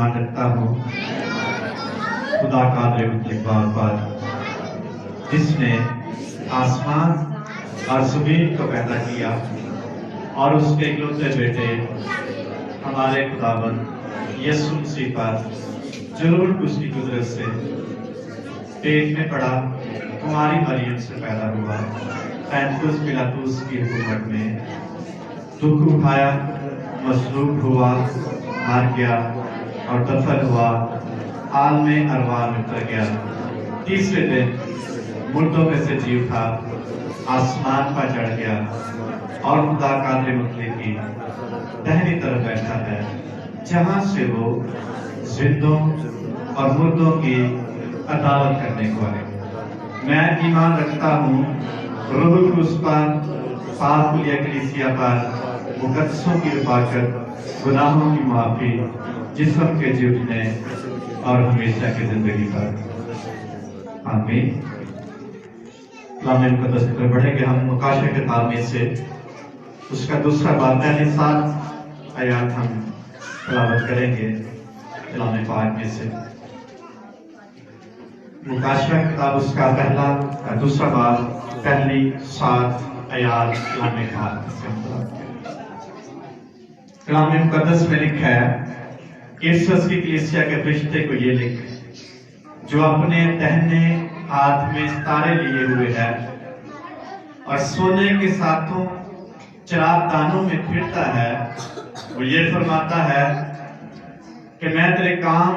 ایمان رکھتا ہوں خدا قادر مطلق پر جس نے آسمان اور زمین کو پیدا کیا اور اس کے اکلوتے بیٹے ہمارے خداوند یسوع مسیح پر ضرور اس کی قدرت سے پیٹ میں پڑا تمہاری مریم سے پیدا ہوا، پینتوس پلاطوس کی حکومت میں دکھ اٹھایا، مصلوب ہوا، مر گیا اور دفن ہوا، عالم ارواح میں اتر گیا، تیسرے دن مردوں میں سے جی اٹھا، آسمان پر چڑھ گیا اور خدا قادر مطلق کی دہنی طرف بیٹھا ہے، جہاں سے وہ زندوں اور مردوں کی عدالت کرنے کو آئے۔ میں ایمان رکھتا ہوں روح القدس پر، پاک کلیہ کلیسیا پر، مقدسوں کی رفاقت، گناہوں کی معافی، جسم کے جی اٹھنے اور ہمیشہ کی زندگی پر۔ آمین۔ کلام مقدس کی طرف بڑھیں گے ہم مکاشفہ کتاب میں سے اس کا دوسرا باب پہلے 7 آیات ہم تلاوت کریں گے کلام پاک میں سے۔ مکاشفہ کتاب اس کا دوسرا باب پہلی 7 آیات کلام پاک سے ہم تلاوت کریں گے۔ کلام مقدس میں لکھا ہے کہ افسس کی کلیسیا کے فرشتے کو یہ لکھ جو اپنے دہنے ہاتھ میں ستارے لیے ہوئے ہے اور سونے کے ساتھوں چراغ دانوں میں پھرتا ہے، وہ یہ فرماتا ہے کہ میں تیرے کام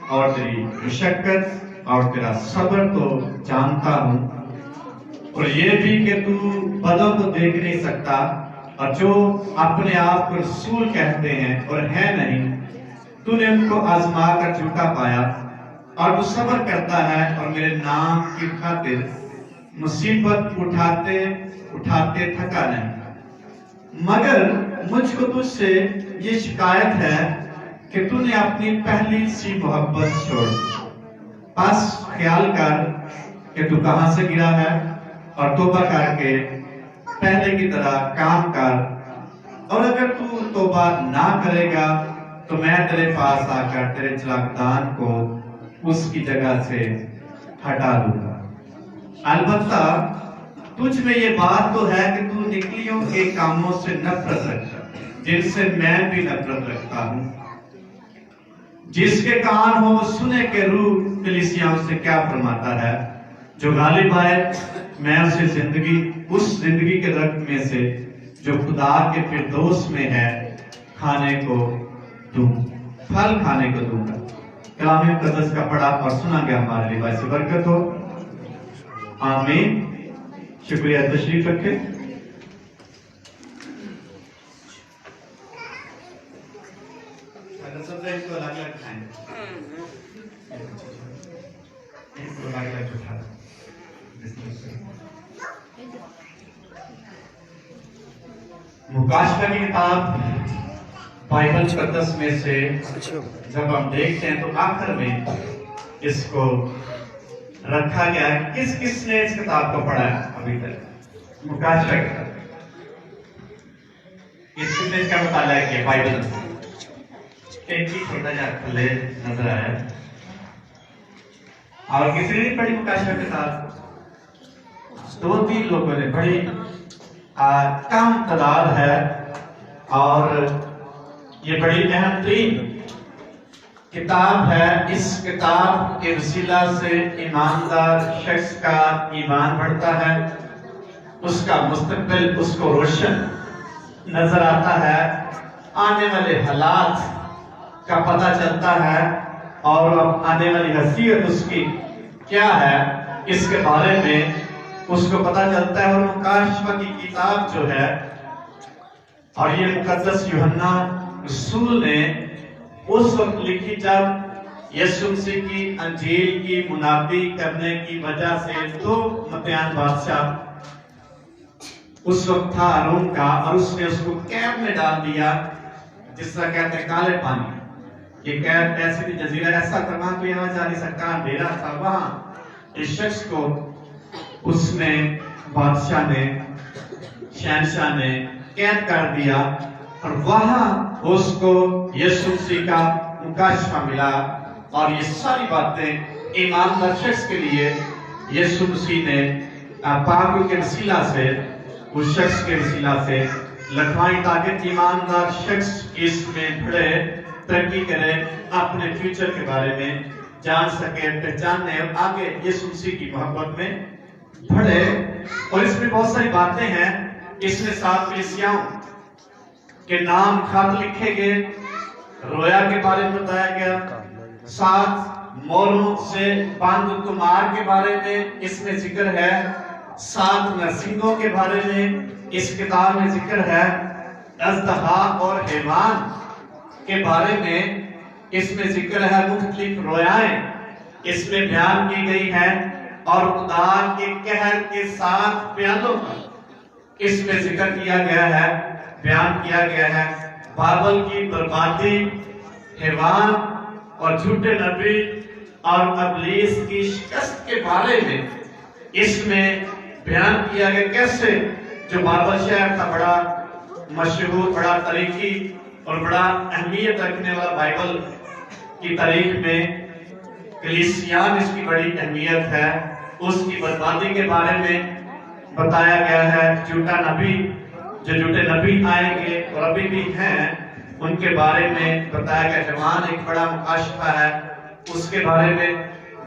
اور تیری مشقت اور تیرا صبر تو جانتا ہوں، اور یہ بھی کہ تو بدوں کو دیکھ نہیں سکتا، اور جو اپنے آپ کو رسول کہتے ہیں اور ہے نہیں، تو نے ان کو آزما کر جھوٹا پایا، اور وہ صبر کرتا ہے اور میرے نام کی خاطر مصیبت اٹھاتے اٹھاتے تھکا نہیں۔ مگر مجھ کو تجھ سے یہ شکایت ہے کہ تو نے اپنی پہلی سی محبت چھوڑ۔ بس خیال کر کہ تو کہاں سے گرا ہے اور توبہ کر کے پہلے کی طرح کام کر، اور اگر تو توبہ نہ کرے گا تو میں تیرے پاس آ کر تیرے چراغدان کو اس کی جگہ سے ہٹا دوں گا۔ البتہ تجھ میں یہ بات تو ہے کہ تو نکلیوں کے کاموں سے نفرت رکھتا، جن سے میں بھی نفرت رکھتا ہوں۔ جس کے کان ہو وہ سنے کہ روح کلیسیاں سے کیا فرماتا ہے۔ جو غالب آئے میں اسے اس زندگی کے رنگ میں سے جو خدا کے فردوس میں ہے کھانے کو دوں، پھل کھانے کو دوں گا۔ کلام مقدس کا پڑھا اور سنا گیا ہمارے لیے باعث برکت ہو۔ آمین۔ شکریہ، تشریف رکھیں۔ اگر سب کو الگ الگ کھائیں، مکاشفہ کی کتاب بائبل مقدس میں سے جب ہم دیکھتے ہیں تو آخر میں اس کو رکھا گیا ہے۔ کس نے اس کتاب کو پڑھا ہے ابھی تک؟ مکاشفہ کتاب کس نے اس کا مطالعہ کیا بائبل میں؟ ایک ہی چھوٹا جا کھلے نظر آیا، اور کسی نے پڑھی مکاشفہ کتاب؟ 2-3 لوگوں نے پڑھی، کم تعداد ہے، اور یہ بڑی اہم ترین کتاب ہے۔ اس کتاب کے وسیلہ سے ایماندار شخص کا ایمان بڑھتا ہے، اس کا مستقبل اس کو روشن نظر آتا ہے، آنے والے حالات کا پتہ چلتا ہے، اور آنے والی حیثیت اس کی کیا ہے اس کے بارے میں اس کو پتہ چلتا ہے۔ اور مکاشفہ کی کتاب جو ہے، اور یہ مقدس یوحنا رسول نے اس وقت لکھی جب یسوع مسیح کی انجیل کی منادی کرنے کی وجہ سے 2 مدیان بادشاہ اس وقت تھا روم کا، اور اس نے اس کو قید میں ڈال دیا، جس طرح کہتے ہیں کالے پانی۔ یہ قید ایسے بھی جزیرہ ایسا تھا وہاں کوئی یہاں جا نہیں سکتا، اندھیرا تھا، وہاں اس شخص کو اس نے بادشاہ نے شہنشاہ نے قید کر دیا، اور وہاں اس کو یسوع مسیح کا मुकाशफा मिला और ये सारी बातें ईमानदार शख्स के लिए यीशु मसीह ने पाक के वसीला से उस शख्स के वसीला से लिखवाई ताकि ईमानदार शख्स इसमें बढ़े, तरक्की करे, अपने फ्यूचर के बारे में जान सके, पहचाने और आगे यीशु मसीह की मोहब्बत में बढ़े। और इसमें बहुत सारी बातें हैं। इसमें 7 कलीसियाओं के नाम खत लिखे गए, रोया के बारे में बताया गया, 7 मोरों से बंद कुमार के बारे में इसमें जिक्र है, 7 नरसिंहों के बारे में इस किताब में जिक्र है, अज़दहा और हेमान के बारे में इसमें जिक्र है, मुख्तलिफ रोयाएं इसमें बयान की गई है और खुदा के कहर के 7 प्यालों का इसमें जिक्र किया गया है, बयान किया गया है। बाबल की बर्बादी, हेवान और झूठे नबी और अबलीस की शिकस्त के बारे में इसमें बयान किया गया। कैसे जो बाबल शहर था, बड़ा मशहूर, बड़ा तारीखी और बड़ा अहमियत रखने वाला बाइबल की तारीख में कलीसियान इसकी बड़ी अहमियत है, उसकी बर्बादी के बारे में बताया गया है। झूठा नबी, जो झूठे नबी आएंगे और अभी भी हैं, उनके बारे में बताया गया। जवान एक बड़ा मुकाशफा है, उसके बारे में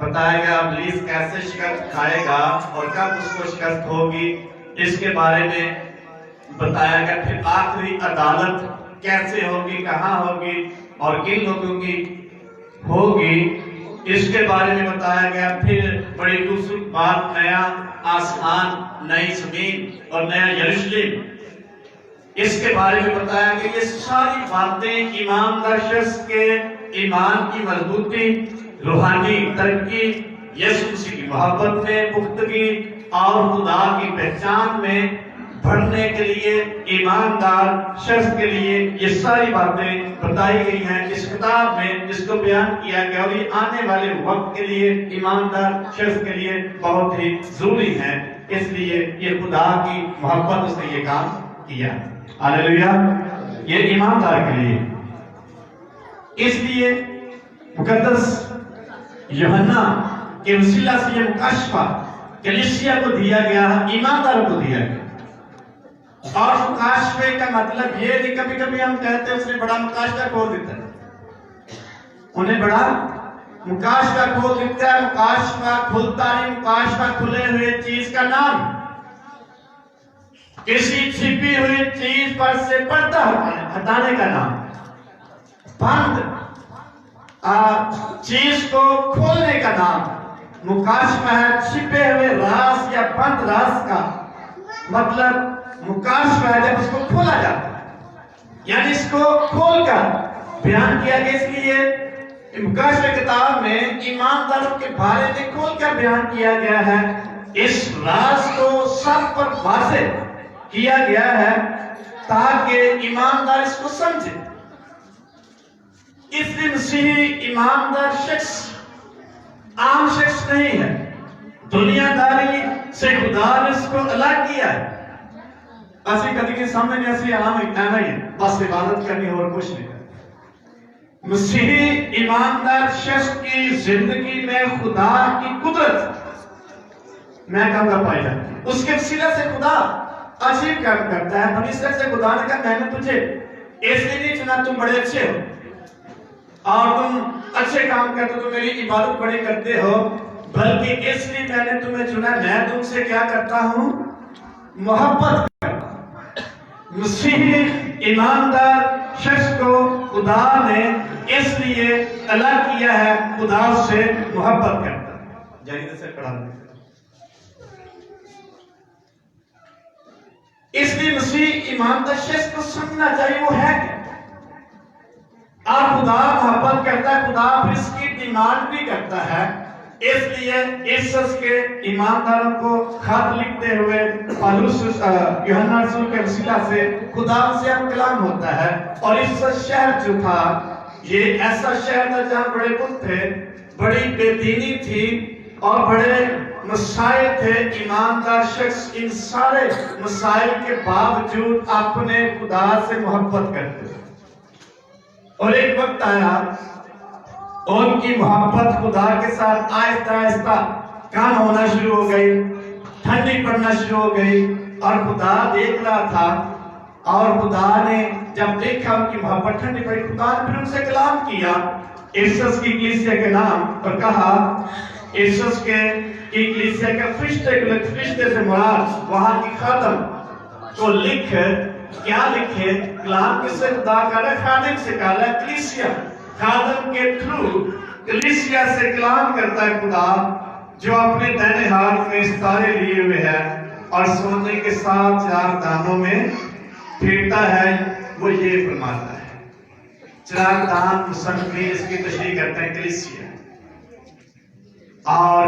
बताया गया। इब्लीस कैसे शिकस्त खाएगा और कब उसको शिकस्त होगी, इसके बारे में बताया गया। फिर आखिरी अदालत कैसे होगी, कहाँ होगी और किन लोगों की होगी, इसके बारे में बताया गया। फिर बड़ी खूबसूरत बात, नया आसमान, नई जमीन और नया यरूशलेम, इसके बारे में बताया गया। ये सारी बातें ईमानदार शख्स के ईमान की मजबूती, रूहानी तरक्की, यीशु मसीह की मोहब्बत में पुख्तगी और खुदा की पहचान में बढ़ने के लिए, ईमानदार शख्स के लिए ये सारी बातें बताई गई हैं इस किताब में, जिसको बयान किया गया। और ये आने वाले वक्त के लिए, ईमानदार शख्स के लिए बहुत ही जरूरी है। इसलिए ये खुदा की मोहब्बत उसने ये काम किया। हालेलुया, ये ईमानदार के लिए। इसलिए मुकद्दस यूहन्ना के वसीला से ये मुकाशफा कलीसिया को दिया गया, ईमानदारों को दिया गया। और मुकाशफे का मतलब ये नहीं, कभी कभी हम कहते हैं उसने बड़ा मुकाशफा खोल देता है, उन्हें बड़ा मुकाशफा खोल देता है। मुकाशफा खुलता नहीं, मुकाशफा खुले हुए चीज का नाम, किसी छिपी हुई चीज पर से पर्दा हटाने का नाम, बंद चीज को खोलने का नाम मुकाशफा है। छिपे हुए राज या बंद राज का मतलब मुकाशफा है जब उसको खोला जाता है, यानी इसको खोलकर बयान किया गया। इसलिए मुकाशफा किताब में ईमानदारों के बारे में खोलकर बयान किया गया है। इस राज को सब पर वाज़ेह किया गया है ताकि ईमानदार इसको समझे। इसलिए मसीही ईमानदार शख्स आम शख्स नहीं है, दुनियादारी से खुदा ने इसको अलग किया है। ऐसे कभी के सामने नहीं, ऐसे आम नहीं है, बस इबादत करनी और कुछ नहीं। मसीही ईमानदार शख्स की जिंदगी में खुदा की कुदरत मैं कहूँगा पाई जाती है। उसके वसीले से खुदा अजीब काम करता है। बनी इसराइल से खुदा ने कहा मैंने तुझे इसलिए नहीं चुना, तुम बड़े अच्छे हो और तुम अच्छे काम करते हो, तुम मेरी इबादत बड़े करते हो, बल्कि इसलिए मैंने तुम्हें चुना, मैं तुमसे क्या करता हूं, मोहब्बत करता हूं। मसीही ईमानदार शख्स को खुदा ने इसलिए अलग किया है, खुदा से मोहब्बत करता है। जाइए से पढ़ा, इसलिए मसीह ईमानदार शख्स को समझना चाहिए वो है क्या। और खुदा मोहब्बत करता है, खुदा फिर इसकी डिमांड भी करता है। इसलिए इस शख्स के ईमानदारों को खत लिखते हुए पौलुस यूहन्ना रसूल के वसीला से खुदा से अब कलाम होता है। और इस शहर जो था, ये ऐसा शहर था जहाँ बड़े बुत थे, बड़ी बेदीनी थी और बड़े मसाइल थे। ईमानदार शख्स इन सारे मसाइल के बावजूद अपने खुदा से मोहब्बत करते। और एक वक्त आया उनकी मोहब्बत खुदा के साथ आहिस्ता आहिस्ता कम होना शुरू हो गई, ठंडी पड़ना शुरू हो गई। और खुदा देख रहा था, और खुदा ने जब देखा उनकी मोहब्बत ठंडी पड़ी, खुदा ने फिर उनसे कलाम किया इफिसस की कलीसिया के नाम पर, कहा इफिसस के कलीसिया के फरिश्ते से मुराद वहां की खादम को लिख, क्या लिखे? कलाम किससे खुदा कर रहा है? खादिम से कर रहा है। कलीसिया खादिम के थ्रू कलीसिया से कलाम करता है खुदा, जो अपने दाहिने हाथ में सितारे लिए हुए है और सोने के साथ 4 दानों में फेरता है। वो ये फरमाता है, 4 दान मुसलमान इसकी तशरीह करते हैं कलीसिया, और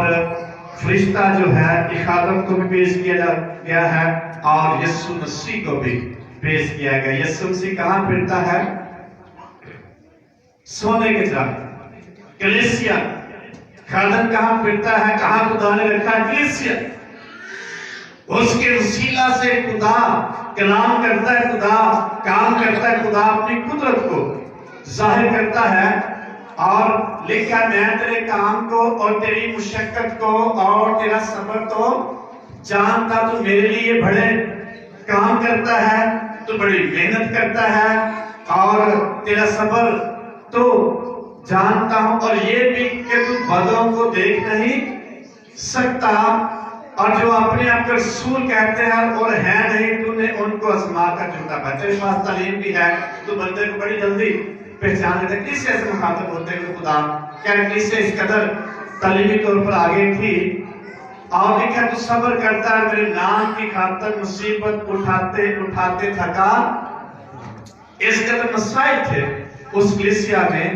फरिश्ता जो है इखादम को भी पेश किया गया है और यीशु मसीह को भी पेश किया गया। यीशु मसीह कहाँ फिरता है? सोने के चांद। कलीसिया खादम कहाँ फिरता है? कहाँ खुदा ने रखा है? कलीसिया। उसके वसीला से खुदा कलाम करता है, खुदा काम करता है, खुदा अपनी कुदरत को जाहिर करता है। और लिखा, मैं तेरे काम को और तेरी मुशक्कत को और तेरा सब्र तो जानता, तू मेरे लिए बड़े काम करता है, तू बड़ी मेहनत करता है और तेरा सब्र तो जानता हूं, और ये भी कि तू बदों को देख नहीं सकता, और जो अपने आप को रसूल कहते हैं और है नहीं, तूने उनको आजमा कर झूठा पाया। तेरे पास तालीम भी है, तो बंदे को बड़ी जल्दी पहचान लेता है। किससे ऐसे मुखातब होते हुए खुदा क्या किससे इस कदर तालीमी तौर पर आगे थी। और लिखा, तू सब्र करता है मेरे नाम की खातिर, मुसीबत उठाते उठाते थका। इस कदर मसाइल थे उस कलीसिया में,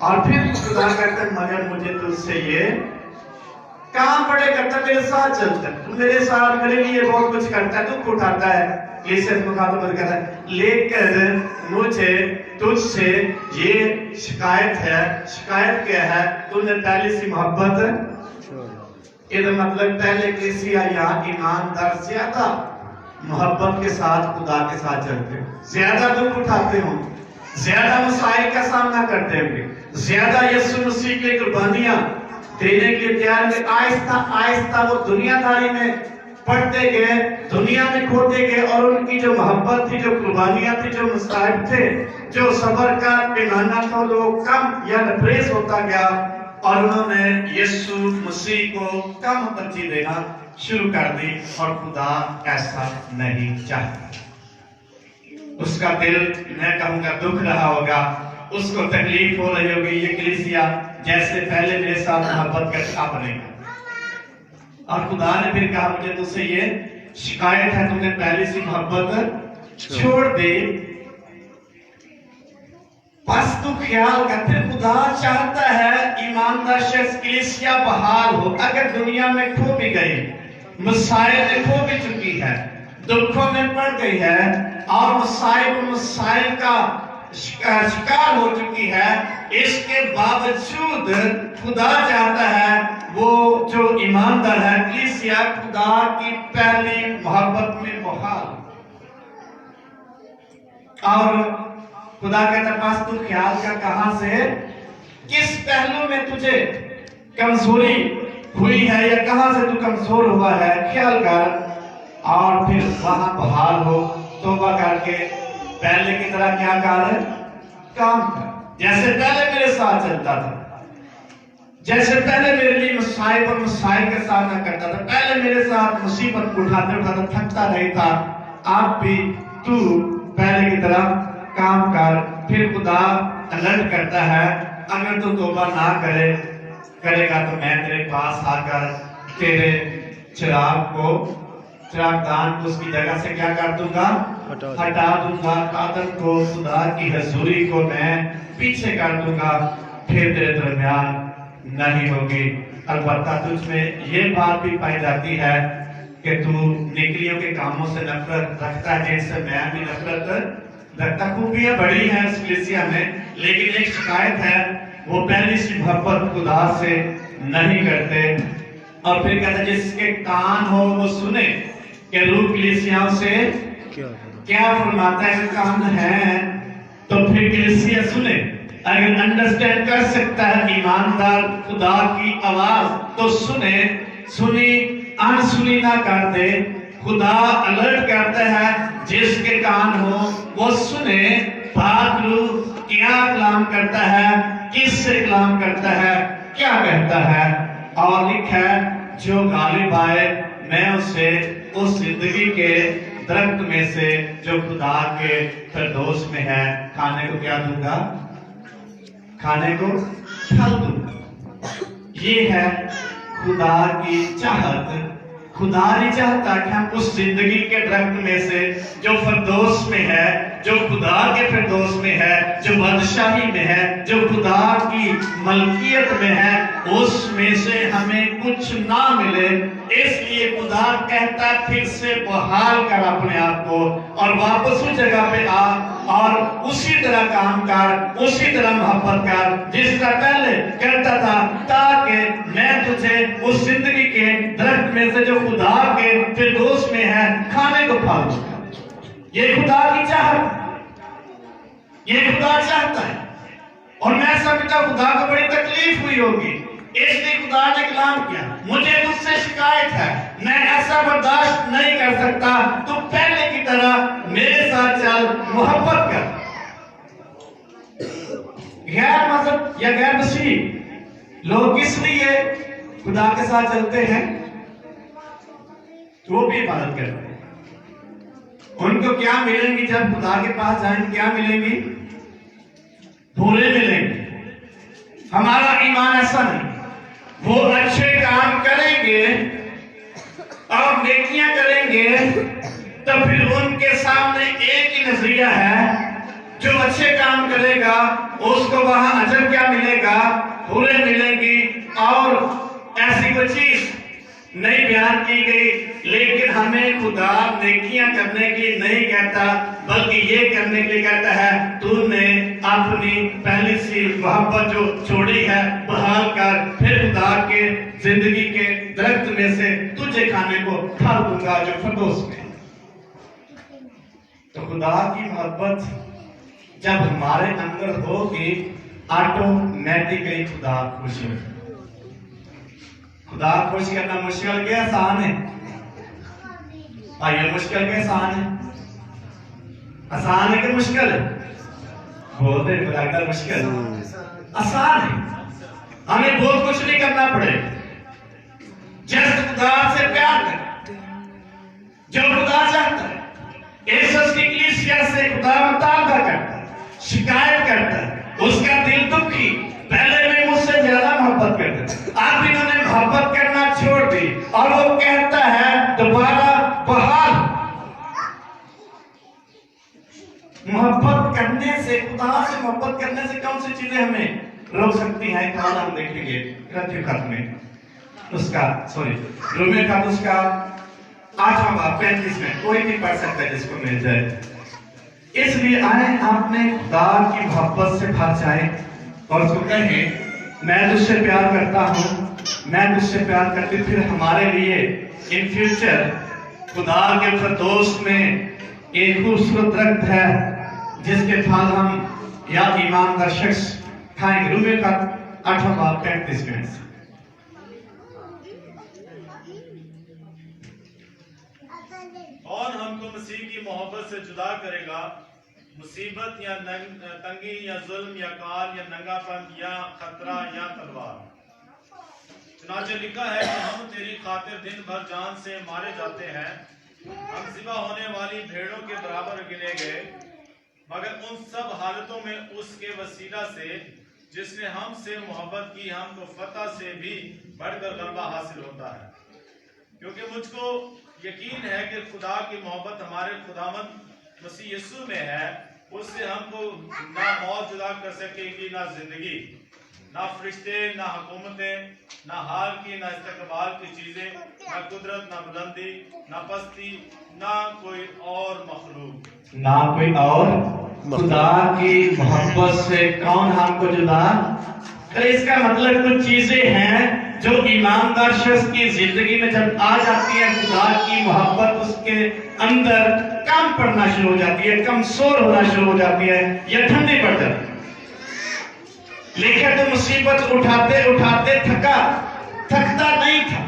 और फिर खुदा कहते हैं, मगर मुझे तुझसे ये काम बड़े करता, मेरे साथ चलता है, तू मेरे साथ मेरे लिए बहुत कुछ करता है, दुख उठाता है, कलीसिया को मुखातब करता है, लेकिन मुझे तुझसे ये शिकायत है। शिकायत क्या है? तूने पहली सी मोहब्बत, ये मतलब पहले कलीसिया यहाँ ईमानदार ज्यादा मोहब्बत के साथ खुदा के साथ चलते, ज्यादा दुख उठाते हो, ज्यादा मसाइल का सामना करते हुए, ज्यादा यीशु मसीह की कुर्बानियां देने के लिए तैयार थे। आहिस्ता आहिस्ता वो दुनियादारी में पढ़ते गए, दुनिया में खोते गए, और उनकी जो मोहब्बत थी, जो कुर्बानियां थी, जो मसाइब थे, जो सबर का पैमाना था, लोग कम या प्रेस होता गया, और उन्होंने यीशु मसीह को कम तरजीह देना शुरू कर दी। और खुदा ऐसा नहीं चाहता। उसका दिल, मैं कहूँगा, दुख रहा होगा, उसको तकलीफ हो रही होगी, ये कलीसिया जैसे पहले मेरे साथ मोहब्बत करता अब नहीं। और खुदा ने फिर कहा, मुझे तुझसे ये शिकायत है, तुमने पहले सी मोहब्बत छोड़ दे। बस तू ख्याल कर, फिर खुदा चाहता है ईमानदार शख्स कलीसिया बहाल हो। अगर दुनिया में खो भी गई, मसाइल में खो भी चुकी है, दुखों में पड़ गई है, और मसाइल का शिकार हो चुकी है, इसके बावजूद खुदा चाहता है वो जो ईमानदार है कलीसिया खुदा की पहली मोहब्बत में बहाल। और खुदा कहता, पास तू ख्याल का, कहां से, किस पहलू में तुझे कमजोरी हुई है, या कहां से तू कमजोर हुआ है, ख्याल कर, और फिर वहां बहाल हो, तौबा करके पहले की तरह क्या कर, काम कर, जैसे पहले मेरे साथ चलता था, जैसे पहले मेरे लिए मसाइब और मसाइल का सामना करता था, पहले मेरे साथ मुसीबत उठाते उठाते थकता नहीं था, आप भी तू पहले की तरह काम कर। फिर खुदा अलर्ट करता है, अगर तू तौबा ना करेगा तो मैं तेरे पास आकर तेरे चिरागदान को उसकी जगह से क्या कर दूंगा, हटा दूंगा, आदम को, खुदा की हजूरी को मैं पीछे कर दूंगा, फिर तेरे दरमियान नहीं होगी। अलबत्ता तुझ में ये बात भी पाई जाती है कि तू निकलियों के कामों से नफरत रखता है, जैसे मैं भी नफरत रखता। खूबियां बड़ी हैं इस कलीसिया में, लेकिन एक शिकायत है, वो पहली सी मोहब्बत खुदा से नहीं करते। और फिर कहते जिसके कान हो वो सुने कि रूह कलीसियाओं से क्या फरमाता है। कान है तो फिर कलीसिया सुने, اگر انڈرسٹینڈ کر سکتا ہے ایماندار خدا کی آواز تو سنے، سنی انسنی نہ کر دے۔ خدا الرٹ کرتا ہے جس کے کان ہو وہ سنے، پاک روح کیا کلام کرتا ہے، کس سے کلام کرتا ہے، کیا کہتا ہے۔ اور لکھا ہے جو غالب آئے میں اسے اس زندگی کے درخت میں سے جو خدا کے فردوس میں ہے کھانے کو کیا دوں گا؟ کھانے کو پھل دوں گا۔ یہ ہے خدا کی چاہت۔ خدا نہیں چاہتا کہ ہم اس زندگی کے درخت میں سے جو فردوس میں ہے، جو خدا کے فردوس میں ہے، جو بادشاہی میں ہے، جو خدا کی ملکیت میں ہے، اس میں سے ہمیں کچھ نہ ملے۔ اس لیے خدا کہتا ہے پھر سے بحال کر اپنے آپ کو اور واپس اس جگہ پہ آ اور اسی طرح کام کر، اسی طرح محبت کر جس طرح پہلے کرتا تھا، تاکہ میں تجھے اس زندگی کے درخت میں سے جو خدا کے فردوس میں ہے کھانے کو پھل دوں گا۔ یہ خدا کی چاہت، یہ خدا چاہتا ہے۔ اور میں سمجھتا خدا کو بڑی تکلیف ہوئی ہوگی، اس لیے خدا نے کلام کیا مجھے تجھ سے شکایت ہے، میں ایسا برداشت نہیں کر سکتا، تو پہلے کی طرح میرے ساتھ چل، محبت کر۔ غیر مذہب یا غیر مسیح لوگ کس لیے خدا کے ساتھ چلتے ہیں؟ وہ بھی عبادت کرتے ہیں۔ ان کو کیا ملیں گی جب خدا کے پاس جائیں گے؟ کیا ملیں گی؟ پورے ملیں گے۔ ہمارا ایمان ایسا نہیں، وہ اچھے کام کریں گے اور نیکیاں کریں گے تو پھر ان کے سامنے ایک ہی نظریہ ہے، جو اچھے کام کرے گا اس کو وہاں اجر کیا ملے گا؟ پورے ملیں گی۔ اور ایسی کوئی چیز نہیں بیان کی گئی، لیکن ہمیں خدا نیکیاں کرنے کے لیے نہیں کہتا، بلکہ یہ کرنے کے لیے کہتا ہے تو نے اپنی پہلی سی محبت جو چھوڑی ہے بحال کر، پھر خدا کے زندگی کے درخت میں سے تجھے کھانے کو پھل دوں گا جو فردوس میں۔ تو خدا کی محبت جب ہمارے اندر ہوگی آٹومیٹکلی خدا خوش ہوگا۔ خدا خوش کرنا مشکل کے آسان ہے؟ آئیے مشکل کے آسان ہے؟ آسان ہے کہ مشکل ہے؟ بہت ہے مشکل، آسان ہے۔ ہمیں بہت کچھ نہیں کرنا پڑے، جس خدا سے پیار کر، جو خدا چاہتا ہے۔ ایسوس کی کلیسیا سے خدا مطالبہ کرتا ہے، شکایت کرتا ہے، اس کا دل دکھی، پہلے میں مجھ سے زیادہ محبت کرتا ہے، اب انہوں نے محبت کرنا چھوڑ دی، اور وہ کہتا ہے دوبارہ بحال۔ محبت کرنے سے، خدا سے محبت کرنے سے کون سی چیزیں ہمیں روک سکتی ہیں؟ ایک ہم دیکھیں گے رتیو خط میں اس کا رومیو خط اس کا 8واں باب 35 میں، کوئی نہیں پڑھ سکتا جس کو مل جائے۔ اس لیے آئیں اپنے خدا کی محبت سے بھر جائیں اور اس کو کہیں میں تجھ سے پیار کرتا ہوں، میں تجھ سے پیار کرتی۔ پھر ہمارے لیے ان فیوچر خدا کے فردوس میں ایک خوبصورت درخت ہے جس کے پھل ہم یا ایماندار شخص کھائیں گے۔ رومیو کا 8واں باب 35 میں اور ہم کو مسیح کی محبت سے جدا کرے گا مصیبت یا تنگی یا ظلم یا کال یا ننگا پن یا خطرہ یا تلوار؟ چنانچہ لکھا ہے کہ ہم تیری خاطر دن بھر جان سے مارے جاتے ہیں، ہم ذبح ہونے والی بھیڑوں کے برابر گنے گئے، مگر ان سب حالتوں میں اس کے وسیلہ سے جس نے ہم سے محبت کی ہم کو فتح سے بھی بڑھ کر غلبہ حاصل ہوتا ہے۔ کیونکہ مجھ کو یقین ہے کہ خدا کی محبت ہمارے خداوند مسیح یسوع میں ہے، اس سے ہم کو نہ موت جدا کر سکے گی، نہ زندگی، نہ فرشتے، نہ حکومتیں، نہ حال کی، نہ استقبال کی چیزیں، نہ قدرت، نہ بلندی، نہ پستی، نہ کوئی اور مخلوق، نہ کوئی اور۔ خدا کی محبت سے کون ہم کو جدا؟ اس کا مطلب کچھ چیزیں ہیں جو ایماندار شخص کی زندگی میں جب آ جاتی ہے، خدا کی محبت اس کے اندر کم پڑنا شروع ہو جاتی ہے، کمزور ہونا شروع ہو جاتی ہے یا ٹھنڈی پڑ جاتی ہے۔ लेकिन तो मुसीबत उठाते उठाते थकता नहीं था।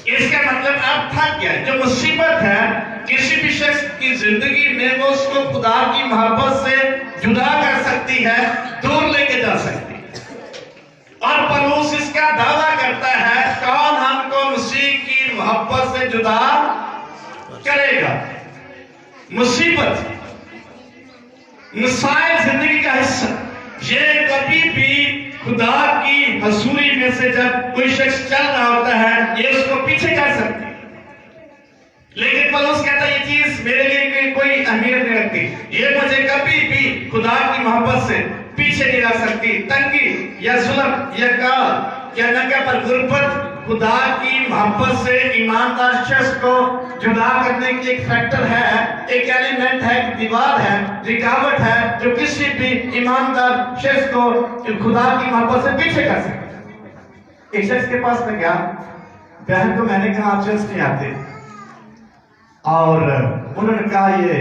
इसका मतलब अब थक गया। जो मुसीबत है किसी भी शख्स की जिंदगी में वो उसको खुदा की मोहब्बत से जुदा कर सकती है, दूर लेके जा सकती है। और पौलुस इसका दावा करता है, कौन हमको मसीह की मोहब्बत से जुदा करेगा। मुसीबत, मसाइल जिंदगी का हिस्सा, ये कभी भी खुदा की हजूरी में से जब कोई शख्स चल रहा होता है, ये उसको पीछे कर सकती है। लेकिन पौलुस कहता है ये चीज मेरे लिए कोई अहमियत नहीं रखती, ये मुझे कभी भी खुदा की मोहब्बत से पीछे नहीं रख सकती। तंगी या जुल्म या काल या नंगा पर गुर्बत खुदा की मोहब्बत से ईमानदार शख्स को जुदा करने की एक फैक्टर है, एक एलिमेंट है, एक दीवार है, रुकावट है, जो किसी भी ईमानदार शख्स को खुदा की मोहब्बत से पीछे कर सकता। एक शख्स के पास में गया, बहन को मैंने कहा आप चर्च नहीं आते, और उन्होंने कहा ये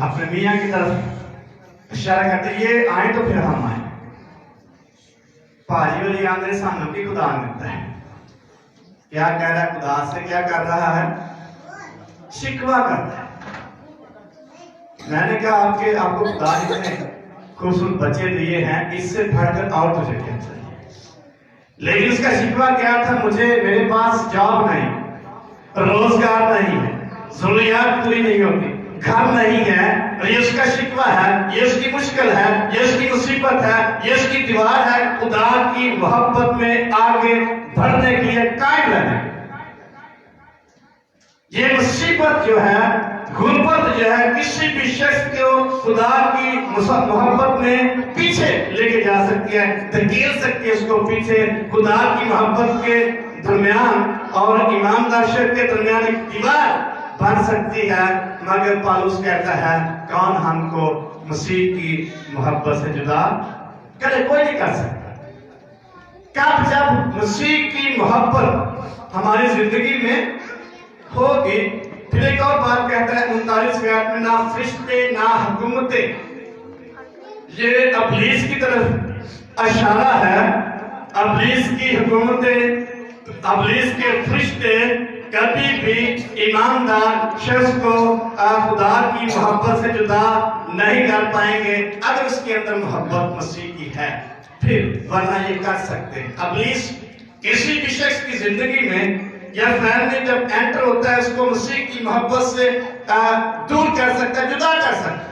अपने मियाँ की तरफ इशारा करते, ये आए तो फिर हम आए। भाजी वाली आंदे सानू की खुदा मिलता है, क्या कह रहा है खुदा से, क्या कर रहा है, शिकवा करता है। मैंने कहा आपको खुदा ने खूबसूरत बच्चे दिए हैं, इससे बढ़कर और तुझे क्या चाहिए। लेकिन उसका शिकवा क्या था, मुझे मेरे पास जॉब नहीं, रोजगार नहीं है, जरूरियात पूरी नहीं होती, घर नहीं है, और ये उसका शिकवा है, ये उसकी मुश्किल है, ये उसकी मुसीबत है, ये उसकी दीवार है खुदा की मोहब्बत में आगे बढ़ने के लिए, कायम रहने। ये मुसीबत जो है, गुर्बत जो है, किसी भी शख्स को खुदा की मोहब्बत में पीछे लेके जा सकती है, धकेल सकती है उसको पीछे। खुदा की मोहब्बत के दरमियान और ईमानदार शख्स के दरमियान एक दीवार बन सकती है। मगर पौलुस कहता है, कौन हमको मसीह की मोहब्बत से जुदा करे, कोई नहीं कर सकता। कब जब मसीह की मोहब्बत हमारी जिंदगी में होगी। फिर एक और बात कहता है 39वें आयत में, ना फरिश्ते ना हुकूमतें, ये इब्लीस की तरफ इशारा है। इब्लीस की हुकूमतें, इब्लीस के फरिश्ते कभी भी ईमानदार शख्स को खुदा की मोहब्बत से जुदा नहीं कर पाएंगे, अगर उसके अंदर मोहब्बत मसीह की है, फिर वरना ये कर सकते हैं। इब्लीस किसी भी शख्स की जिंदगी में या फैमिली जब एंटर होता है, उसको मसीह की मोहब्बत से दूर कर सकता है, जुदा कर सकता है।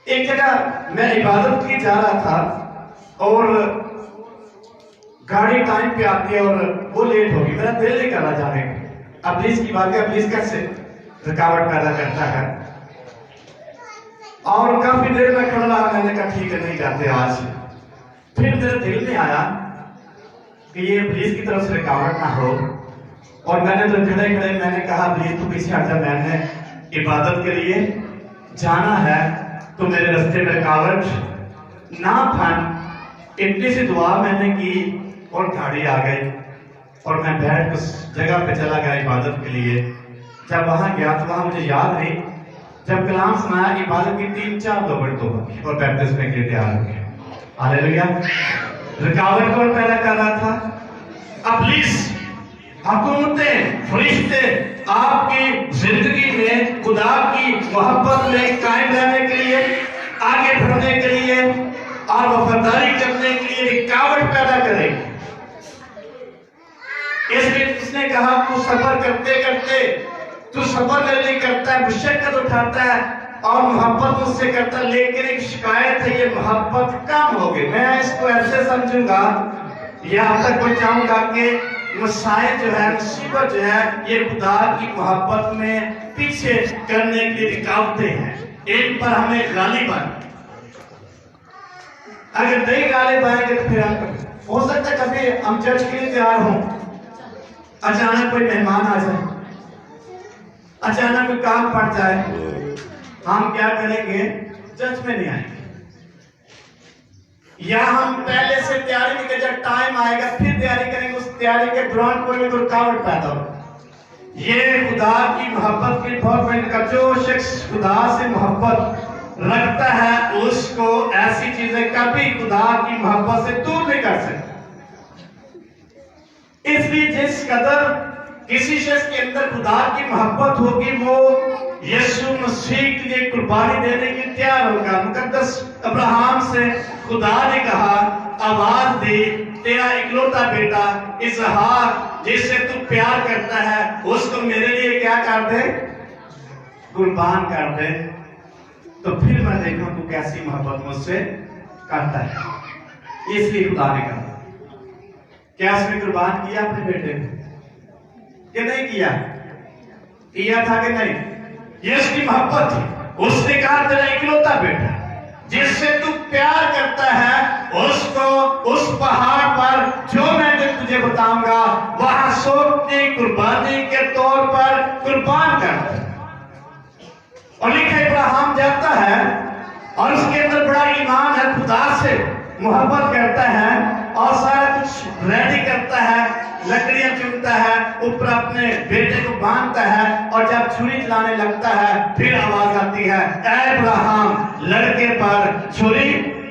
एक जगह मैं इबादत की जा रहा था और गाड़ी टाइम पे आती है और वो लेट होगी, मेरा दिल नहीं कर रहा जाने का। इब्लीस की बात है, इब्लीस कैसे रुकावट पैदा करता है, और काफी देर में खड़ा रहा। मैंने कहा ठीक है नहीं जाते आज। फिर मेरे दिल में आया कि ये इब्लीस की तरफ से रुकावट ना हो, और मैंने तो खड़े खड़े मैंने कहा इब्लीस तू पीछे हट जा, मैंने इबादत के लिए जाना है, तो मेरे रास्ते में रुकावट ना बन। इतनी सी दुआ मैंने की और गाड़ी आ गई और मैं बैठ उस जगह पे चला गया इबादत के लिए। जब वहां गया तो वहां मुझे याद नहीं, जब कलाम सुनाया इबादत की 3-4 लोग तो और बैप्टिस्ट में के तैयार हो गए। हालेलुया। रुकावट कौन पैदा कर रहा था? इब्लीस। हुकूमतें, फरिश्ते आपकी जिंदगी में खुदा की मोहब्बत में कायम रहने के लिए, आगे बढ़ने के लिए और वफादारी करने के लिए रुकावट पैदा करेगी। इसलिए उसने कहा तू सब्र करते करते, तू सब्र मेरे लिए करता है, मुशक्कत उठाता है और मोहब्बत मुझसे करता है, लेकिन एक शिकायत है, ये मोहब्बत कम हो गई। मैं इसको ऐसे समझूंगा या अब तक मैं चाहूंगा कि मसाइल जो है, मुसीबत जो है, ये खुदा की मोहब्बत में पीछे करने की रुकावटें हैं। इन पर हमें गालिब आए, अगर नहीं गालिब आएंगे तो फिर हो सकता है कभी हम चर्च के लिए तैयार हों, अचानक कोई मेहमान आ जाए, अचानक कोई काम पड़ जाए, हम क्या करेंगे? चर्च में नहीं आएंगे, या हम पहले से तैयारी नहीं करें, जब टाइम आएगा फिर तैयारी करेंगे, उस तैयारी के दौरान कोई भी रुकावट पैदा हो। ये खुदा की मोहब्बत की बहुत बड़ी, जो शख्स खुदा से मोहब्बत रखता है उसको ऐसी चीजें कभी खुदा की मोहब्बत से दूर नहीं कर सकती। इसलिए जिस कदर किसी शख्स के अंदर खुदा की मोहब्बत होगी वो यीशु मसीह के लिए कुर्बानी देने के लिए तैयार होगा। मुकद्दस अब्राहम से खुदा ने कहा, आवाज दी, तेरा इकलौता बेटा इसहाक जिससे तू प्यार करता है उसको मेरे लिए क्या कर दे, कुर्बान कर दे, तो फिर मैं देखूं तू कैसी मोहब्बत मुझसे करता है। इसलिए खुदा ने कहा, क्या उसने कुर्बान किया अपने बेटे को कि नहीं किया? किया था कि नहीं? ये उसकी मोहब्बत थी। उसने कहा तेरा इकलौता बेटा जिससे तू प्यार करता है उसको उस पहाड़ पर जो मैं तुझे बताऊंगा वहां सोने कुर्बानी के तौर पर कुर्बान कर दे। और लिखा इब्राहिम जाता है और उसके अंदर बड़ा ईमान है, खुदा से मोहब्बत करता है और सारा कुछ रेडी करता है, लकड़ियां चुनता है, ऊपर अपने बेटे को बांधता है और जब छुरी चलाने लगता है फिर आवाज आती है, ऐ इब्राहिम लड़के पर छुरी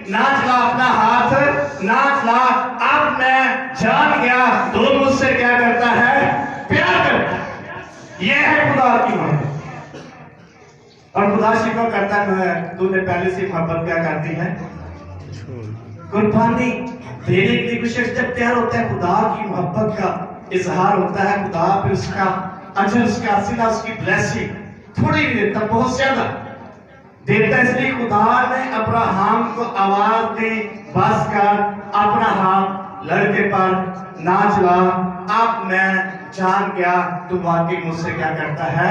ना चला, अपना हाथ ना चला, अब मैं जान गया तो मुझसे क्या करता है, प्यार करता है। यह है खुदा की मोहब्बत। और खुदा शिकवा करता है, तूने पहले से मोहब्बत क्या करती है, कुर्बानी देने के लिए। कुछ शख्स जब तैयार होता है खुदा की मोहब्बत का इजहार होता है, खुदा फिर उसका अजर, उसका सिला, उसकी ब्लेसिंग थोड़ी नहीं देता, बहुत ज्यादा देता है। इसलिए खुदा ने अब्राहम को आवाज दी, बस कर, अपना हाथ लड़के पर ना चला, अब मैं जान गया तू वाकई मुझसे क्या करता है,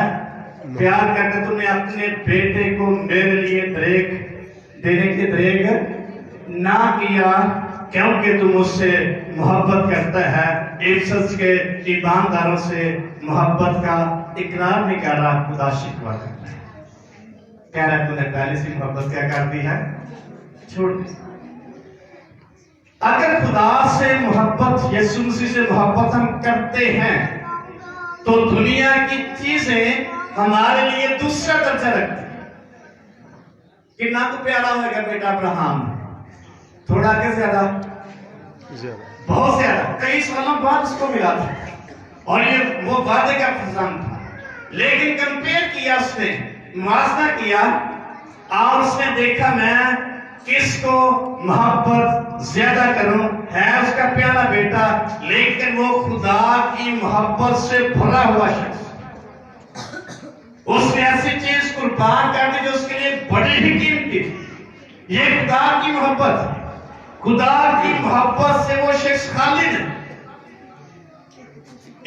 प्यार करता। तूने अपने बेटे को मेरे लिए दरेक देने के दरेक ना किया क्योंकि तू मुझसे मोहब्बत करता है। इफसस के ईमानदारों से मोहब्बत का इकरार नहीं कर रहा, खुदा शिकवा करता है, कह रहा है तूने पहले से मोहब्बत क्या कर दी है, छोड़ दी। अगर खुदा से मोहब्बत, यीशु मसीह से मोहब्बत हम करते हैं तो दुनिया की चीजें हमारे लिए दूसरा दर्जा रखती है। कितना को प्यारा होगा बेटा अब्राहम, थोड़ा के ज्यादा, बहुत ज्यादा, कई सालों बाद उसको मिला था और ये वो वादे का फैसला था, लेकिन कंपेयर किया उसने, मुआवजा किया और उसने देखा मैं किसको मोहब्बत ज्यादा करूं, है उसका प्यारा बेटा, लेकिन वो खुदा की मोहब्बत से भरा हुआ शख्स, उसने ऐसी चीज कुर्बान कर दी जो उसके लिए बड़ी ही कीमती थी। ये खुदा की मोहब्बत, खुदा की मोहब्बत से वो शख्स खाली नहीं।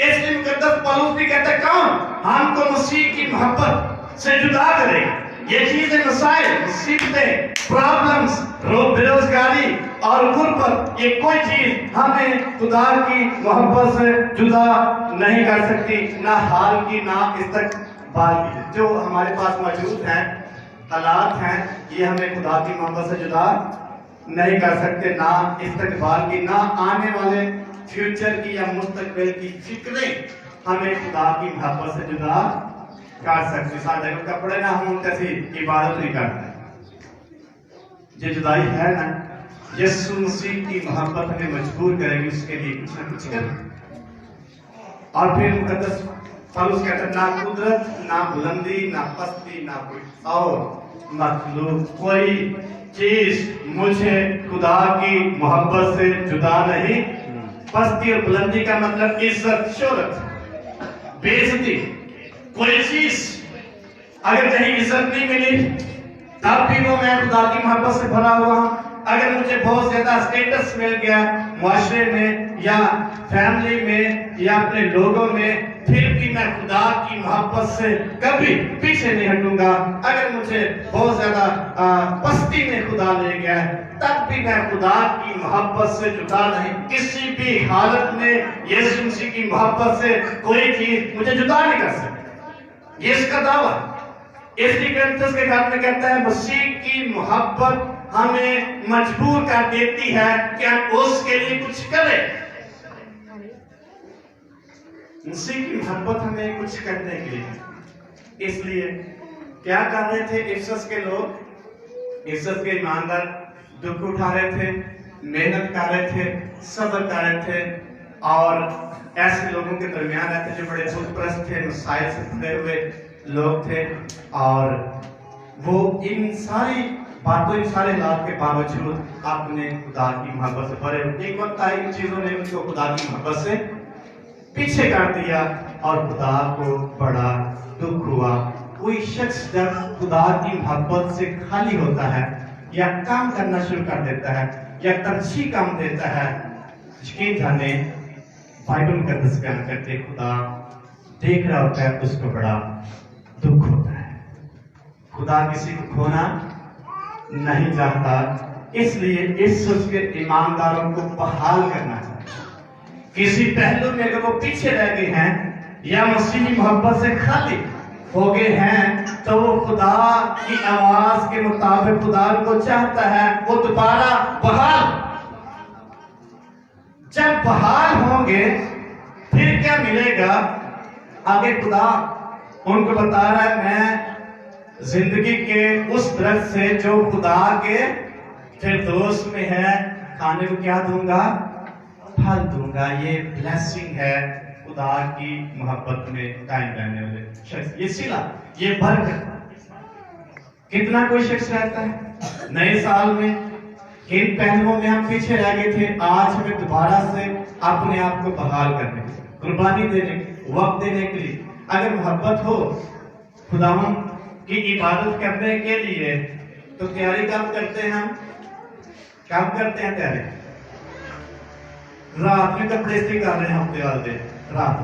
इसलिए मुकद्दस पौलुस भी कहता है, कौन हमको मसीह की मोहब्बत से जुदा करेगा। ये चीजें, मसाइल, मुसीबतें, प्रॉब्लम्स, बेरोजगारी और गुर्बत, ये कोई चीज हमें खुदा की मोहब्बत से जुदा नहीं कर सकती, ना हाल की ना इस्तकबाल की। जो हमारे पास मौजूद हैं, हालात हैं, ये हमें खुदा की मोहब्बत से जुदा नहीं कर सकते, ना इस्तकबाल की, ना आने वाले फ्यूचर की या मुस्तकबिल की फिक्रें हमें खुदा की मोहब्बत से जुदा कर सकते। साढ़े कपड़े ना हम कैसी इबादत नहीं करते, ये जुदाई है ना, यीशु मसीह की मोहब्बत हमें मजबूर करेगी उसके लिए कुछ ना कुछ कर। और फिर मुकद्दस पौलुस कहता है, ना कुदरत, ना बुलंदी, ना पस्ती, ना कोई और मखलूक, कोई चीज मुझे खुदा की मोहब्बत से जुदा नहीं। पस्ती और बुलंदी का मतलब इज्जत, शोहरत, बेइज्जती, कोई चीज अगर कहीं इज्जत नहीं मिली तब भी वो मैं खुदा की मोहब्बत से भरा हुआ हूं। अगर मुझे बहुत ज्यादा स्टेटस मिल गया मुआशरे में या फैमिली में या अपने लोगों में, फिर भी मैं खुदा की मोहब्बत से कभी पीछे नहीं हटूंगा। अगर मुझे बहुत ज्यादा पस्ती में खुदा ले गया तब भी मैं खुदा की मोहब्बत से जुदा नहीं। किसी भी हालत में यीशु मसीह की मोहब्बत से कोई चीज मुझे जुदा नहीं कर सकती, ये इसका दावा। इसलिए ग्रंथस के घर में कहता है, मसीह की मोहब्बत हमें मजबूर कर देती है कि हम उसके लिए कुछ करें। मसीह की मोहब्बत हमें कुछ करने के लिए। इसलिए क्या कर रहे थे इफसस के लोग, इज्जत के ईमानदार दुख उठा रहे थे, मेहनत कर रहे थे, सब्र कर रहे थे, और ऐसे लोगों के दरमियान रहते जो बड़े बुतप्रस्त थे, मसाइल से जुड़े हुए लोग थे, और वो इन सारी बातों, इन सारे लाभ के बावजूद अपने खुदा की मोहब्बत से भरे। एक वक्त आई इन चीजों ने उनको खुदा की मोहब्बत से पीछे कर दिया और खुदा को बड़ा दुख हुआ। कोई शख्स जब खुदा की मोहब्बत से खाली होता है या काम करना शुरू कर देता है या तरजीह काम देता है, यकीन जाने बाइबल मुकद्दस बयान करते खुदा देख रहा होता है, उसको बड़ा दुख होता है। खुदा किसी को खोना नहीं चाहता, इसलिए इस उसके ईमानदारों को बहाल करना चाहता है। किसी पहलू में अगर वो पीछे रह गए हैं या मसीही मोहब्बत से खाली हो गए हैं, तो वो खुदा की आवाज के मुताबिक खुदा को चाहता है वो दोबारा बहाल। जब बहाल होंगे फिर क्या मिलेगा? आगे खुदा उनको बता रहा है, मैं जिंदगी के उस दरख्त से जो खुदा के फिरदौस में है खाने को क्या दूंगा? फल दूंगा। ये ब्लेसिंग है खुदा की मोहब्बत में कायम रहने वाले शख्स, ये सिला, ये बरकत। कितना कोई शख्स रहता है नए साल में, किन पहलुओं में हम पीछे रह गए थे, आज हमें दोबारा से अपने आप को बहाल करने, कुर्बानी देने, वक्त देने के लिए अगर मोहब्बत हो खुदावंद की इबादत करने के लिए, तो तैयारी कब करते हैं? हम कब करते हैं तैयारी? रात में कपड़े इस्त्री कर रहे हैं हफ्ते वाले रात,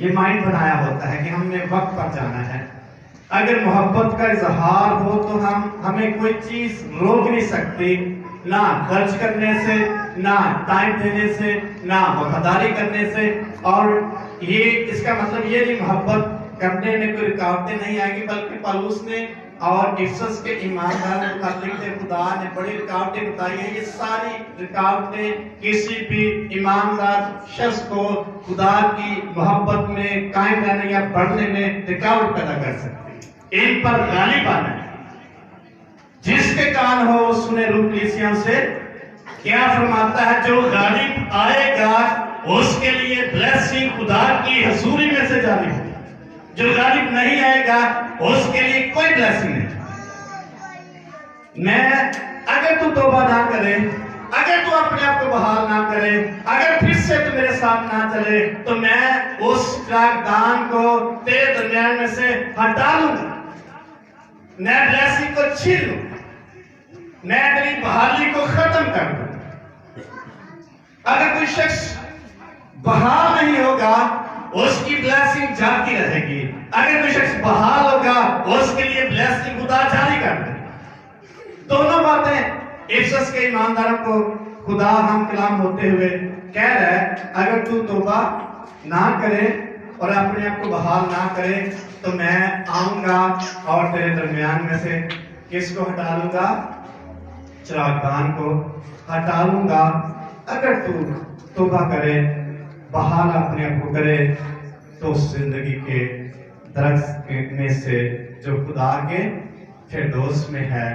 ये माइंड बनाया होता है कि हमने वक्त पर जाना है। अगर मोहब्बत का इजहार हो तो हमें कोई चीज रोक नहीं सकती, ना खर्च करने से, ना टाइम देने से, ना वफादारी करने से। और ये इसका मतलब ये नहीं मोहब्बत करने में कोई रुकावटें नहीं आएगी, बल्कि पौलुस ने और इफिसस के ईमानदारों को खत लिखते खुदा ने बड़ी रुकावटें बताई है। ये सारी रुकावटें किसी भी ईमानदार शख्स को खुदा की मोहब्बत में कायम रहने या बढ़ने में रुकावट पैदा कर सकती। इन पर गालिब आना है। जिसके कान हो सुने। रूह कलीसिया से क्या फरमाता है? जो गालिब आएगा उसके लिए ब्लेसिंग खुदा की हजूरी में से जारी होगी। जो गालिब नहीं आएगा उसके लिए कोई ब्लेसिंग नहीं। अगर तू तौबा ना करे, अगर तू अपने आप को बहाल ना करे, अगर फिर से तू मेरे साथ ना चले, तो मैं उस दान को तेरे दरमियान में से हटा लूंगा, मैं ब्लेसिंग को छीन लूंगा, मैं तेरी बहाली को खत्म कर दूंगा। अगर कोई शख्स बहाल नहीं होगा उसकी ब्लेसिंग जाती रहेगी। अगर कोई शख्स बहाल होगा उसके लिए ब्लेसिंग खुदा जारी कर देगा। दोनों बातें इफिसस के ईमानदारों को खुदा हम कलाम होते हुए कह रहा है, अगर तू तौबा ना करे और अपने आप को बहाल ना करे, तो मैं आऊंगा और तेरे दरमियान में से किसको हटा लूंगा? चिरागदान को हटा लूंगा। अगर तू तौबा करे, बहाल अपने आप को करे, तो जिंदगी के दरख्त में से जो खुदा के फिरदौस में है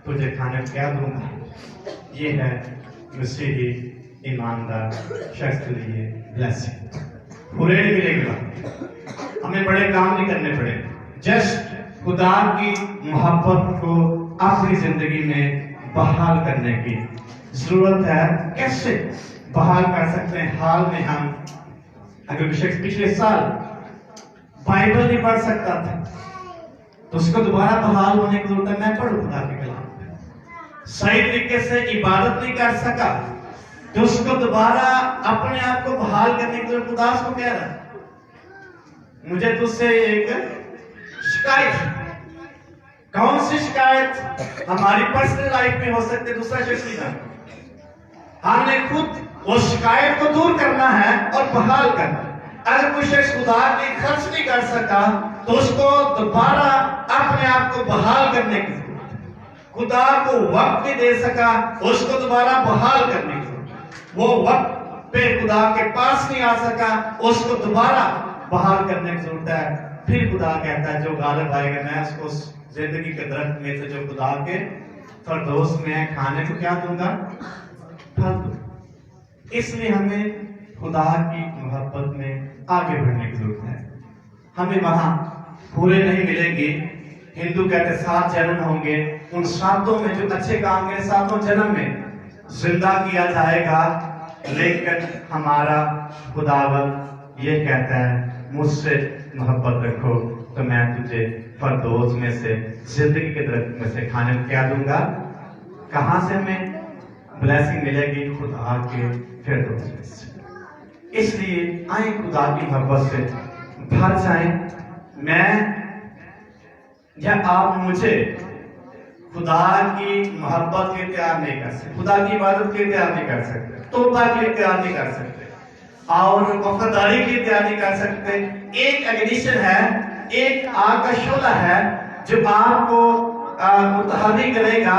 तुझे खाने को क्या दूंगा? ये है मसीही ईमानदार शख्स के लिए ब्लेसिंग। पूरे नहीं मिलेगा, हमें बड़े काम नहीं करने पड़े, जस्ट खुदा की मोहब्बत को अपनी जिंदगी में बहाल करने की जरूरत है। कैसे बहाल कर सकते हैं? हाल में हम अगर कोई शख्स पिछले साल बाइबल नहीं पढ़ सकता था तो उसको दोबारा बहाल होने की जरूरत है। मैं पढ़ूं खुदा के कलाम, सही तरीके से इबादत नहीं कर सका तो उसको दोबारा अपने आप को बहाल करने की जरूरत। खुदा उसको कह रहा है, मुझे तुझसे एक शिकायत। कौन सी शिकायत? हमारी पर्सनल लाइफ में हो सकती है, दूसरा शख्स नहीं जानता। हमने खुद उस शिकायत को दूर करना है और बहाल करना है। अगर कोई शख्स खुदा की खर्च नहीं कर सका तो उसको दोबारा अपने आप को बहाल करने की जरूरत है। खुदा को वक्त नहीं दे सका, उसको दोबारा बहाल करने की जरूरत है। वो वक्त पे खुदा के पास नहीं आ सका, उसको दोबारा बहाल करने की जरूरत है। फिर खुदा कहता है जो गालिब आएगा मैं उसको जिंदगी के दरख्त में से जो खुदा के फरदौस में खाने को क्या दूंगा, फल दूंगा। इसलिए हमें खुदा की मोहब्बत में आगे बढ़ने की जरूरत है। हमें वहां पूरे नहीं मिलेंगे। हिंदू कहते 7 जन्म होंगे, उन 7 में जो अच्छे काम के 7 जन्म में जिंदा किया जाएगा। लेकिन हमारा खुदावंद ये कहता है मुझसे मोहब्बत रखो तो मैं तुझे फरदौस में से जिंदगी के दरख्त में से खाने को क्या दूंगा। कहां से हमें ब्लेसिंग मिलेगी, खुदा के फिरदौस में से। इसलिए आए खुदा की मोहब्बत से भर जाए। मैं या आप मुझे खुदा की मोहब्बत के तैयार नहीं कर सकते, खुदा की इबादत के तैयार नहीं कर सकते, तौबा के लिए तैयार नहीं कर सकते और वफादारी के लिए तैयार नहीं कर सकते। एक एग्निशन है, एक आग का शोला है जो आपको मुतहर्रिक करेगा,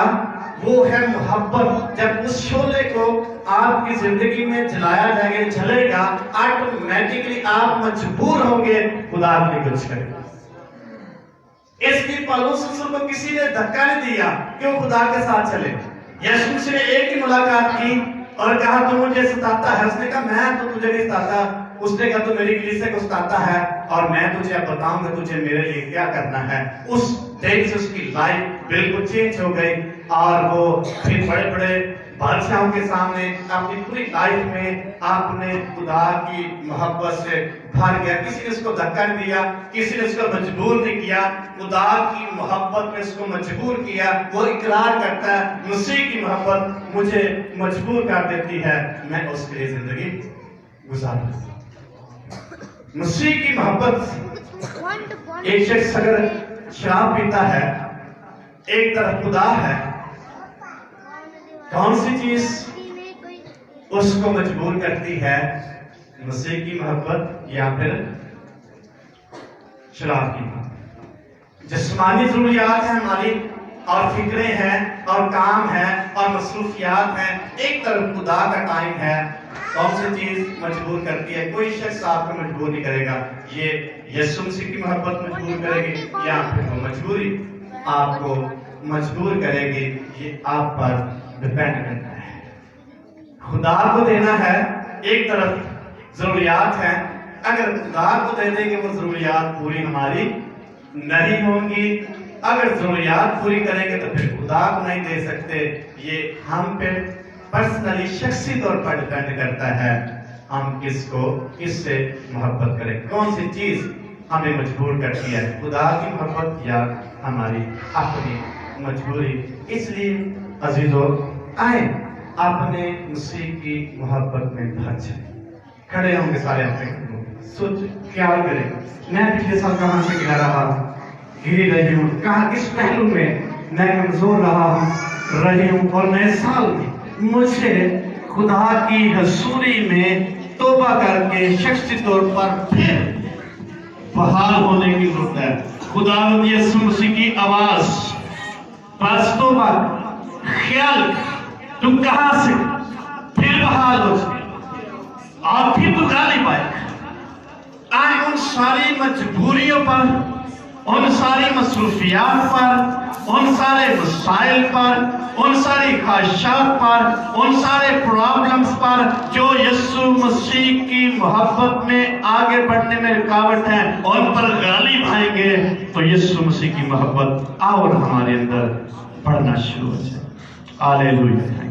वो है मोहब्बत। जब उस शोले को आपकी जिंदगी में जलाया जाएगा, जलेगा, ऑटोमेटिकली आप मजबूर होंगे खुदा के कुछ करेगा। इसलिए पौलुस रसूल को किसी ने धक्का नहीं दिया कि वो खुदा के साथ चले। यीशु मसीह ने एक ही मुलाकात की और कहा तू मुझे सताता है। उसने कहा मैं तो तुझे नहीं सताता। उसने कहा तू मेरी कलीसिया को सताता है और मैं तुझे अब बताऊंगा तुझे मेरे लिए क्या करना है। उस दिन से उसकी लाइफ बिल्कुल चेंज हो गई और वो फिर बड़े बड़े बादशाहों के सामने अपनी पूरी लाइफ में आपने खुदा की मोहब्बत से भर गया। किसी ने उसको धक्का नहीं दिया, किसी ने उसको मजबूर नहीं किया, खुदा की मोहब्बत ने उसको मजबूर किया। वो इकरार करता है मसीह की मोहब्बत मुझे मजबूर कर देती है, मैं उसके लिए जिंदगी गुजारूं। मसीह की मोहब्बत, एक शख्स अगर शराब पीता है, एक तरफ खुदा है, कौन सी चीज उसको मजबूर करती है, मसीह की मोहब्बत या फिर शराब की मोहब्बत? जिस्मानी जरूरियात है हमारी और फिक्रें हैं और काम है और मसरूफियात हैं, एक तरफ खुदा का टाइम है। कौन सी चीज मजबूर करती है? कोई शख्स आपको मजबूर नहीं करेगा, ये यीशु मसीह की मोहब्बत मजबूर करेगी या फिर वो मजबूरी आपको मजबूर करेगी, ये आप पर डिपेंड करता है। खुदा को देना है, एक तरफ जरूरियात है, अगर खुदा को दे देंगे वो जरूरियात पूरी हमारी नहीं होंगी। अगर जरूरियात पूरी करेंगे तो फिर खुदा को नहीं दे सकते। ये हम पे पर्सनली शख्सी तौर पर डिपेंड करता है, हम किससे मोहब्बत करें, कौन सी चीज हमें मजबूर करती है, खुदा की मोहब्बत या हमारी अपनी मजबूरी। इसलिए अजीजों आए अपने मसीह की मोहब्बत में भर जाए। खड़े होंगे सारे अपने सोच ख्याल करें, मैं पिछले साल कहां से गिरा रहा, गिरी रही हूँ, कहा किस पहलू में मैं कमजोर रही हूँ और नए साल मुझे खुदा की हजूरी में तौबा करके शख्सी तौर पर फिर बहाल होने की जरूरत है। खुदा यीशु मसीह की आवाज बस तौबा ख्याल, तुम कहां से फिर बहाल हो और फिर तू गा नहीं पाएगा। आज उन सारी मजबूरियों पर, उन सारी मसरूफियात पर, उन सारे मसाइल पर, उन सारी ख्वाहिशात पर, उन सारे प्रॉब्लम्स पर जो यीशु मसीह की मोहब्बत में आगे बढ़ने में रुकावट है, उन पर गालिब आएंगे तो यीशु मसीह की मोहब्बत और हमारे अंदर बढ़ना शुरू हो जाए। हालेलुया।